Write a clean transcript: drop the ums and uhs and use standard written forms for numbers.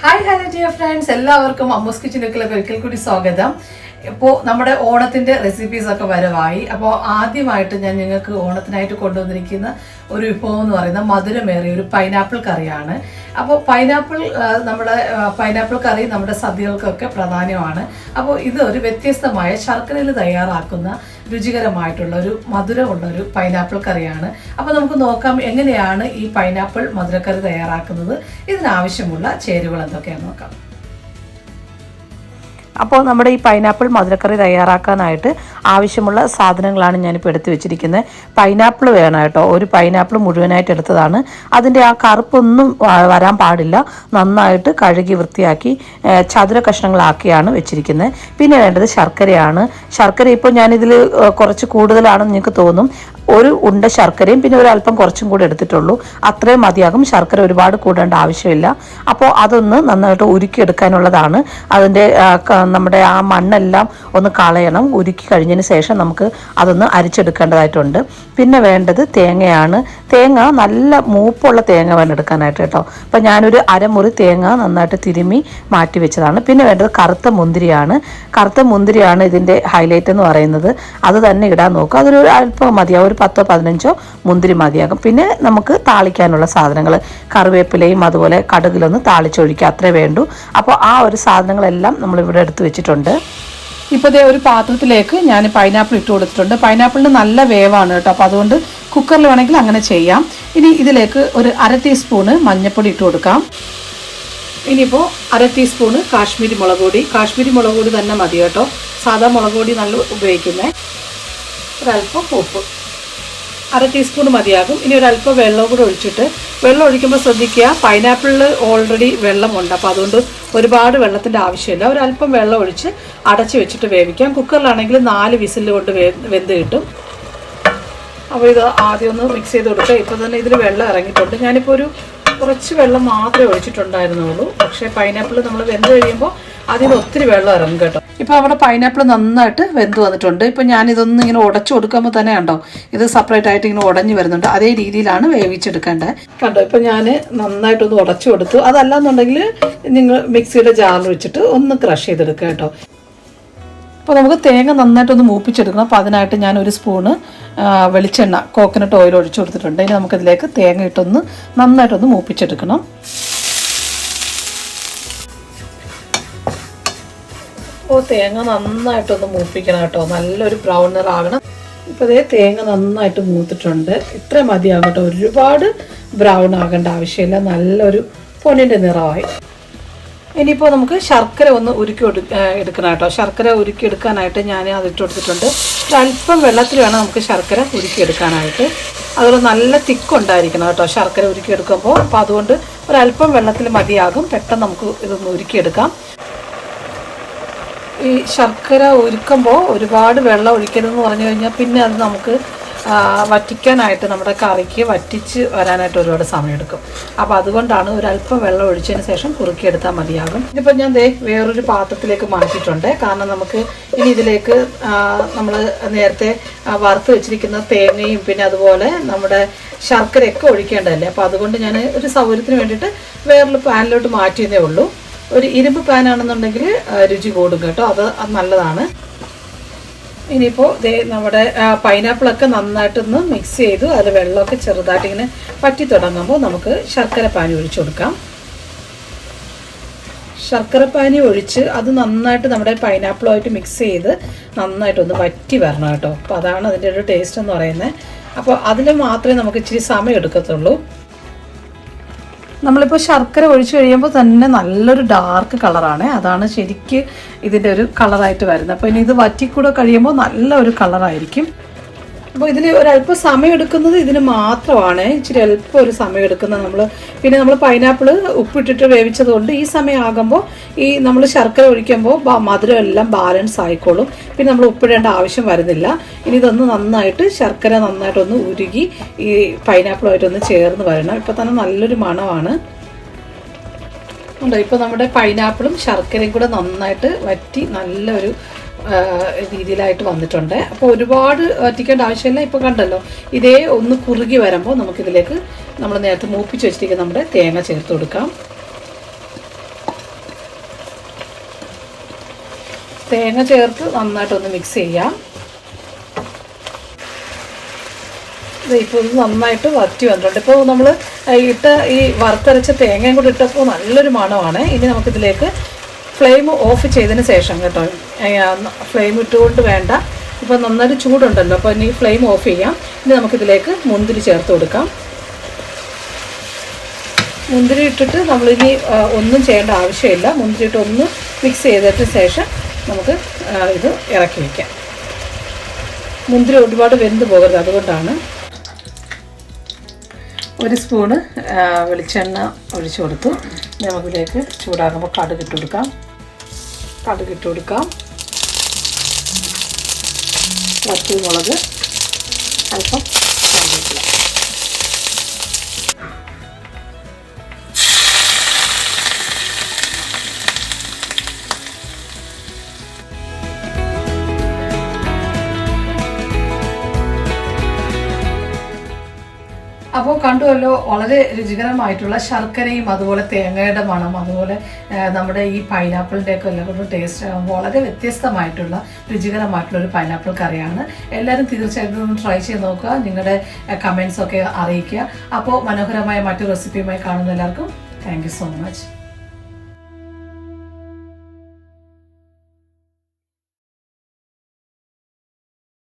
Hi, dear friends. എല്ലാവർക്കും അമ്മൂസ് കിച്ചണിലേക്ക് ഒരിക്കൽ കൂടി സ്വാഗതം. ഇപ്പോൾ നമ്മുടെ ഓണത്തിന്റെ റെസിപ്പീസ് ഒക്കെ വരവായി. അപ്പോൾ ആദ്യമായിട്ട് ഞാൻ നിങ്ങൾക്ക് ഓണത്തിനായിട്ട് കൊണ്ടുവന്നിരിക്കുന്ന ഒരു വിഭവം എന്ന് പറയുന്നത് മധുരമേറിയ ഒരു പൈനാപ്പിൾ കറിയാണ്. അപ്പോൾ പൈനാപ്പിൾ കറി നമ്മുടെ സദ്യകൾക്കൊക്കെ പ്രധാനമാണ്. അപ്പോൾ ഇത് ഒരു വ്യത്യസ്തമായ ശർക്കരയിൽ തയ്യാറാക്കുന്ന രുചികരമായിട്ടുള്ള ഒരു മധുരമുള്ള ഒരു പൈനാപ്പിൾ കറിയാണ്. അപ്പോൾ നമുക്ക് നോക്കാം എങ്ങനെയാണ് ഈ പൈനാപ്പിൾ മധുരക്കറി തയ്യാറാക്കുന്നത്. ഇതിനാവശ്യമുള്ള ചേരുവകൾ എന്തൊക്കെയാണെന്ന് നോക്കാം. അപ്പോൾ നമ്മുടെ ഈ പൈനാപ്പിൾ മധുരക്കറി തയ്യാറാക്കാനായിട്ട് ആവശ്യമുള്ള സാധനങ്ങളാണ് ഞാനിപ്പോൾ എടുത്തു വെച്ചിരിക്കുന്നത്. പൈനാപ്പിൾ വേണം കേട്ടോ. ഒരു പൈനാപ്പിൾ മുഴുവനായിട്ട് എടുത്തതാണ്. അതിൻ്റെ ആ കറുപ്പൊന്നും വരാൻ പാടില്ല. നന്നായിട്ട് കഴുകി വൃത്തിയാക്കി ചതുര കഷ്ണങ്ങളാക്കിയാണ് വെച്ചിരിക്കുന്നത്. പിന്നെ വേണ്ടത് ശർക്കരയാണ്. ശർക്കര ഇപ്പോൾ ഞാനിതിൽ കുറച്ച് കൂടുതലാണെന്ന് നിങ്ങൾക്ക് തോന്നും. ഒരു ഉണ്ട ശർക്കരയും പിന്നെ ഒരല്പം കുറച്ചും കൂടെ എടുത്തിട്ടുള്ളൂ. അത്രയും മതിയാകും. ശർക്കര ഒരുപാട് കൂടേണ്ട ആവശ്യമില്ല. അപ്പോൾ അതൊന്ന് നന്നായിട്ട് ഉരുക്കിയെടുക്കാനുള്ളതാണ്. അതിൻ്റെ നമ്മുടെ ആ മണ്ണെല്ലാം ഒന്ന് കളയണം. ഉരുക്കി കഴിഞ്ഞതിന് ശേഷം നമുക്ക് അതൊന്ന് അരിച്ചെടുക്കേണ്ടതായിട്ടുണ്ട്. പിന്നെ വേണ്ടത് തേങ്ങയാണ്. തേങ്ങ നല്ല മൂപ്പുള്ള തേങ്ങ വേണം എടുക്കാനായിട്ട് കേട്ടോ. അപ്പം ഞാനൊരു അരമുറി തേങ്ങ നന്നായിട്ട് തിരുമ്മി മാറ്റി വെച്ചതാണ്. പിന്നെ വേണ്ടത് കറുത്ത മുന്തിരിയാണ്. കറുത്ത മുന്തിരിയാണ് ഇതിൻ്റെ ഹൈലൈറ്റ് എന്ന് പറയുന്നത്. അത് തന്നെ ഇടാൻ നോക്കുക. അതൊരു അല്പം മതിയാവും. ഒരു 10-15 മുന്തിരി മതിയാകും. പിന്നെ നമുക്ക് താളിക്കാനുള്ള സാധനങ്ങൾ കറിവേപ്പിലയും അതുപോലെ കടുകിലൊന്ന് താളിച്ചൊഴിക്കുക. അത്രേ വേണ്ടൂ. അപ്പോൾ ആ ഒരു സാധനങ്ങളെല്ലാം നമ്മളിവിടെ എടുത്ത് വെച്ചിട്ടുണ്ട്. ഇപ്പോൾ ഇതേ ഒരു പാത്രത്തിലേക്ക് ഞാൻ പൈനാപ്പിൾ ഇട്ട് കൊടുത്തിട്ടുണ്ട്. പൈനാപ്പിളിന് നല്ല വേവാണ് കേട്ടോ. അപ്പോൾ അതുകൊണ്ട് കുക്കറിൽ വേണമെങ്കിൽ അങ്ങനെ ചെയ്യാം. ഇനി ഇതിലേക്ക് ഒരു 1/2 ടീസ്പൂണ് മഞ്ഞൾപ്പൊടി ഇട്ട് കൊടുക്കാം. ഇനിയിപ്പോൾ 1/2 ടീസ്പൂണ് കാശ്മീരി മുളക് പൊടി. കാശ്മീരി മുളക് പൊടി തന്നെ മതി കേട്ടോ. സാധാ മുളക് പൊടി നല്ല ഉപയോഗിക്കുന്നത്. ഒരല്പം ഉപ്പ് 1/2 ടീസ്പൂൺ മതിയാകും. ഇനി ഒരല്പം വെള്ളം കൂടെ ഒഴിച്ചിട്ട്, വെള്ളം ഒഴിക്കുമ്പോൾ ശ്രദ്ധിക്കുക, പൈനാപ്പിളിൽ ഓൾറെഡി വെള്ളമുണ്ട്. അപ്പോൾ അതുകൊണ്ട് ഒരുപാട് വെള്ളത്തിൻ്റെ ആവശ്യമില്ല. ഒരല്പം വെള്ളം ഒഴിച്ച് അടച്ച് വെച്ചിട്ട് വേവിക്കാം. കുക്കറിലാണെങ്കിൽ 4 വിസിൽ കൊണ്ട് വെന്ത് കിട്ടും. അപ്പോൾ ഇത് ആദ്യം ഒന്ന് മിക്സ് ചെയ്ത് കൊടുക്കുക. ഇപ്പോൾ തന്നെ ഇതിൽ വെള്ളം ഇറങ്ങിയിട്ടുണ്ട്. ഞാനിപ്പോൾ കുറച്ച് വെള്ളം മാത്രമേ ഒഴിച്ചിട്ടുണ്ടായിരുന്നുള്ളൂ. പക്ഷേ പൈനാപ്പിൾ നമ്മൾ വെന്ത് കഴിയുമ്പോൾ അതിന് ഒത്തിരി വെള്ളം ഇറങ്ങും കേട്ടോ. ഇപ്പോൾ അവിടെ പൈനാപ്പിൾ നന്നായിട്ട് വെന്ത് വന്നിട്ടുണ്ട്. ഇപ്പോൾ ഞാനിതൊന്ന് ഇങ്ങനെ ഉടച്ചു കൊടുക്കുമ്പോൾ തന്നെ കണ്ടോ, ഇത് സെപ്പറേറ്റ് ആയിട്ട് ഇങ്ങനെ ഉടഞ്ഞു വരുന്നുണ്ട്. അതേ രീതിയിലാണ് വേവിച്ചെടുക്കേണ്ടത് കണ്ടോ. ഇപ്പോൾ ഞാൻ നന്നായിട്ടൊന്ന് ഉടച്ചു കൊടുത്തു. അതല്ലാന്നുണ്ടെങ്കിൽ നിങ്ങൾ മിക്സിയുടെ ജാറിൽ വെച്ചിട്ട് ഒന്ന് ക്രഷ് ചെയ്തെടുക്കുക കേട്ടോ. അപ്പോൾ നമുക്ക് തേങ്ങ നന്നായിട്ടൊന്ന് മൂപ്പിച്ചെടുക്കണം. അപ്പോൾ അതിനായിട്ട് ഞാൻ 1 സ്പൂണ് വെളിച്ചെണ്ണ കോക്കനട്ട് ഓയിൽ ഒഴിച്ചു കൊടുത്തിട്ടുണ്ട്. ഇനി നമുക്കിതിലേക്ക് തേങ്ങ ഇട്ടൊന്ന് നന്നായിട്ടൊന്ന് മൂപ്പിച്ചെടുക്കണം. അപ്പോൾ തേങ്ങ നന്നായിട്ടൊന്ന് മൂപ്പിക്കണം കേട്ടോ. നല്ലൊരു ബ്രൗൺ നിറാകണം. ഇപ്പോൾ ഇതേ തേങ്ങ നന്നായിട്ട് മൂത്തിട്ടുണ്ട്. ഇത്ര മതിയാകും കേട്ടോ. ഒരുപാട് ബ്രൗൺ ആകേണ്ട ആവശ്യമില്ല. നല്ലൊരു പൊന്നിൻ്റെ നിറമായി. ഇനിയിപ്പോൾ നമുക്ക് ശർക്കര ഒന്ന് ഉരുക്കി എടുക്കണം കേട്ടോ. ശർക്കര ഉരുക്കി എടുക്കാനായിട്ട് ഞാൻ അതിട്ട് കൊടുത്തിട്ടുണ്ട്. ഒരല്പം വെള്ളത്തിൽ വേണം നമുക്ക് ശർക്കര ഉരുക്കിയെടുക്കാനായിട്ട്. അതുപോലെ നല്ല തിക്കുണ്ടായിരിക്കണം കേട്ടോ ശർക്കര ഉരുക്കിയെടുക്കുമ്പോൾ. അപ്പോൾ അതുകൊണ്ട് ഒരല്പം വെള്ളത്തിൽ മതിയാകും. പെട്ടെന്ന് നമുക്ക് ഇതൊന്ന് ഉരുക്കിയെടുക്കാം. ഈ ശർക്കര ഉരുക്കുമ്പോൾ ഒരുപാട് വെള്ളം ഒഴിക്കരുതെന്ന് പറഞ്ഞു കഴിഞ്ഞാൽ പിന്നെ അത് നമുക്ക് വറ്റിക്കാനായിട്ട് നമ്മുടെ കറിക്ക് വറ്റിച്ച് വരാനായിട്ട് ഒരുപാട് സമയമെടുക്കും. അപ്പോൾ അതുകൊണ്ടാണ് ഒരല്പം വെള്ളം ഒഴിച്ചതിന് ശേഷം കുറുക്കിയെടുത്താൽ മതിയാകും. ഇതിപ്പോൾ ഞാൻ വേറൊരു പാത്രത്തിലേക്ക് മാറ്റിയിട്ടുണ്ട്. കാരണം നമുക്ക് ഇനി ഇതിലേക്ക് നമ്മൾ നേരത്തെ വറുത്ത് വെച്ചിരിക്കുന്ന തേങ്ങയും പിന്നെ അതുപോലെ നമ്മുടെ ശർക്കരയൊക്കെ ഒഴിക്കേണ്ടതല്ലേ. അപ്പോൾ അതുകൊണ്ട് ഞാൻ ഒരു സൗകര്യത്തിന് വേണ്ടിയിട്ട് വേറൊരു പാനിലോട്ട് മാറ്റിയതേ ഉള്ളൂ. ഒരു ഇരുമ്പ് പാനാണെന്നുണ്ടെങ്കിൽ രുചി കൂടും കേട്ടോ. അത് നല്ലതാണ്. ഇനിയിപ്പോൾ നമ്മുടെ പൈനാപ്പിളൊക്കെ നന്നായിട്ടൊന്ന് മിക്സ് ചെയ്തു. അതിൽ വെള്ളമൊക്കെ ചെറുതായിട്ട് ഇങ്ങനെ പറ്റി തുടങ്ങുമ്പോൾ നമുക്ക് ശർക്കര പാനി ഒഴിച്ചു കൊടുക്കാം. ശർക്കര പാനി ഒഴിച്ച് അത് നന്നായിട്ട് നമ്മുടെ പൈനാപ്പിളുമായിട്ട് മിക്സ് ചെയ്ത് നന്നായിട്ടൊന്ന് വറ്റി വരണം കേട്ടോ. അപ്പോൾ അതാണ് അതിൻ്റെ ഒരു ടേസ്റ്റ് എന്ന് പറയുന്നത്. അപ്പോൾ അതിൽ മാത്രമേ നമുക്ക് ഇച്ചിരി സമയം എടുക്കത്തുള്ളൂ. നമ്മളിപ്പോൾ ശർക്കര ഒഴിച്ച് കഴിയുമ്പോൾ തന്നെ നല്ലൊരു ഡാർക്ക് കളറാണ്. അതാണ് ശരിക്ക് ഇതിൻ്റെ ഒരു കളറായിട്ട് വരുന്നത്. അപ്പോൾ ഇനി ഇത് വറ്റിക്കൂടെ കഴിയുമ്പോൾ നല്ല ഒരു കളറായിരിക്കും. അപ്പോൾ ഇതിൽ ഒരല്പം സമയം എടുക്കുന്നത് ഇതിന് മാത്രമാണ്. ഇച്ചിരി അല്പം ഒരു സമയം എടുക്കുന്നത് പിന്നെ നമ്മൾ പൈനാപ്പിൾ ഉപ്പിട്ടിട്ട് വേവിച്ചത് കൊണ്ട് ഈ സമയം ആകുമ്പോൾ ഈ നമ്മൾ ശർക്കര ഒഴിക്കുമ്പോൾ മധുരം എല്ലാം ബാലൻസ് ആയിക്കോളും. പിന്നെ നമ്മൾ ഉപ്പിടേണ്ട ആവശ്യം വരുന്നില്ല. ഇനി ഇതൊന്ന് നന്നായിട്ട് ശർക്കര നന്നായിട്ടൊന്ന് ഉരുകി ഈ പൈനാപ്പിളുമായിട്ടൊന്ന് ചേർന്ന് വരണം. ഇപ്പോൾ തന്നെ നല്ലൊരു മണമാണ്. ഇപ്പോൾ നമ്മുടെ പൈനാപ്പിളും ശർക്കരയും കൂടെ നന്നായിട്ട് വറ്റി നല്ലൊരു രീതിയിലായിട്ട് വന്നിട്ടുണ്ട്. അപ്പോൾ ഒരുപാട് വറ്റിക്കേണ്ട ആവശ്യമില്ല. ഇപ്പോൾ കണ്ടല്ലോ, ഇതേ ഒന്ന് കുറുകി വരുമ്പോൾ നമുക്കിതിലേക്ക് നമ്മൾ നേരത്തെ മൂപ്പിച്ച് വെച്ചിരിക്കുന്ന നമ്മുടെ തേങ്ങ ചേർത്ത് കൊടുക്കാം. തേങ്ങ ചേർത്ത് നന്നായിട്ടൊന്ന് മിക്സ് ചെയ്യാം. ഇപ്പോൾ ഇത് നന്നായിട്ട് വറ്റി വന്നിട്ടുണ്ട്. ഇപ്പോൾ നമ്മൾ ഇട്ട ഈ വറുത്തരച്ച തേങ്ങയും കൂടി ഇട്ടപ്പോൾ നല്ലൊരു മണമാണ്. ഇനി നമുക്കിതിലേക്ക് ഫ്ലെയിം ഓഫ് ചെയ്തതിന് ശേഷം കേട്ടോ, ഫ്ലെയിം ഇട്ടുകൊണ്ട് വേണ്ട, ഇപ്പോൾ നന്നായിട്ട് ചൂടുണ്ടല്ലോ, അപ്പോൾ ഇനി ഫ്ലെയിം ഓഫ് ചെയ്യാം. ഇനി നമുക്കിതിലേക്ക് മുന്തിരി ചേർത്ത് കൊടുക്കാം. മുന്തിരി ഇട്ടിട്ട് നമ്മളിനി ഒന്നും ചെയ്യേണ്ട ആവശ്യമില്ല. മുന്തിരി ഇട്ട് ഒന്ന് മിക്സ് ചെയ്തതിന് ശേഷം നമുക്ക് ഇത് ഇറക്കി വയ്ക്കാം. മുന്തിരി ഒരുപാട് വെന്ത് പോകരുത്, അതുകൊണ്ടാണ്. 1 സ്പൂണ് വെളിച്ചെണ്ണ ഒഴിച്ചു കൊടുത്തു. നമുക്കിതിലേക്ക് ചൂടാകുമ്പോൾ കടുകിട്ട് കൊടുക്കാം. വറ്റൽമുളക്, അല്പം കറിവേപ്പില. അപ്പോൾ കണ്ടുവല്ലോ, വളരെ രുചികരമായിട്ടുള്ള ശർക്കരയും അതുപോലെ തേങ്ങയുടെ മണം, അതുപോലെ നമ്മുടെ ഈ പൈനാപ്പിളിൻ്റെയൊക്കെ എല്ലാവരും ടേസ്റ്റ് വളരെ വ്യത്യസ്തമായിട്ടുള്ള രുചികരമായിട്ടുള്ള ഒരു പൈനാപ്പിൾ കറിയാണ്. എല്ലാവരും തീർച്ചയായിട്ടും ട്രൈ ചെയ്ത് നോക്കുക, നിങ്ങളുടെ കമൻസൊക്കെ അറിയിക്കുക. അപ്പോൾ മനോഹരമായ മറ്റൊരു റെസിപ്പിയുമായി കാണുന്ന എല്ലാവർക്കും താങ്ക് യു സോ മച്ച്.